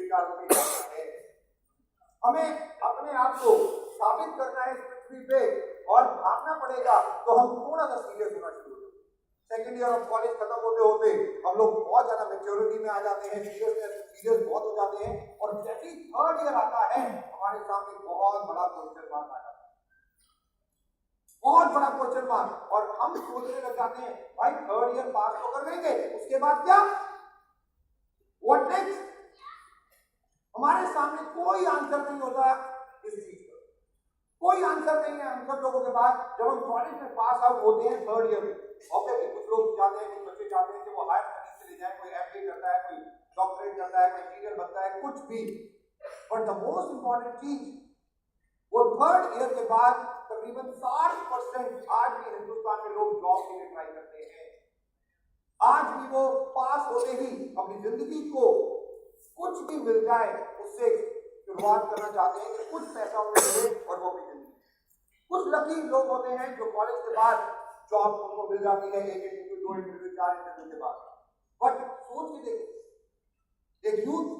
बेकार होने जाता है। हमें अपने आप को साबित करना है इस पृथ्वी पे और भागना पड़ेगा, तो हम थोड़ा सा सीरियस होना शुरू हो। सेकेंड ईयर ऑफ कॉलेज खत्म होते होते हम लोग बहुत ज्यादा मैच्योरिटी में आ जाते हैं, सीरियस बहुत हो जाते हैं, और जैसे ही थर्ड ईयर आता है हमारे सामने बहुत बड़ा क्वेश्चन मार्क आ जाता है, बहुत बड़ा क्वेश्चन मार्क, और हम सोचने लग जाते हैं भाई थर्ड ईयर पास तो कर लेंगे, उसके बाद क्या, व्हाट नेक्स्ट। हमारे सामने कोई आंसर नहीं होता इस चीज का, कोई आंसर नहीं है हम सब लोगों के पास। जब हम कॉलेज में पास आउट होते हैं थर्ड ईयर में, ऑब्वियसली कुछ लोग चाहते हैं, कुछ बच्चे चाहते हैं कि वो हायर स्टडीज के लिए जाए, कोई एमबीए करता है, कोई डॉक्टरेट करता है, कोई इंजीनियर बनता है, कुछ भी। बट द मोस्ट इंपॉर्टेंट चीज, वो थर्ड ईयर के बाद तकरीबन 60% आज भी हिंदुस्तान में लोग जॉब के लिए ट्राई करते हैं। आज भी वो पास होते ही अपनी जिंदगी को कुछ भी मिल जाए उससे शुरुआत करना चाहते हैं कि कुछ पैसा उन्हें मिले और वो अपनी जिंदगी। कुछ लकी लोग होते हैं जो कॉलेज के बाद जॉब उनको मिल जाती है, 1 इंटरव्यू 2 इंटरव्यू 4 इंटरव्यू के बाद। बट सोच के देखिए, एक यूथ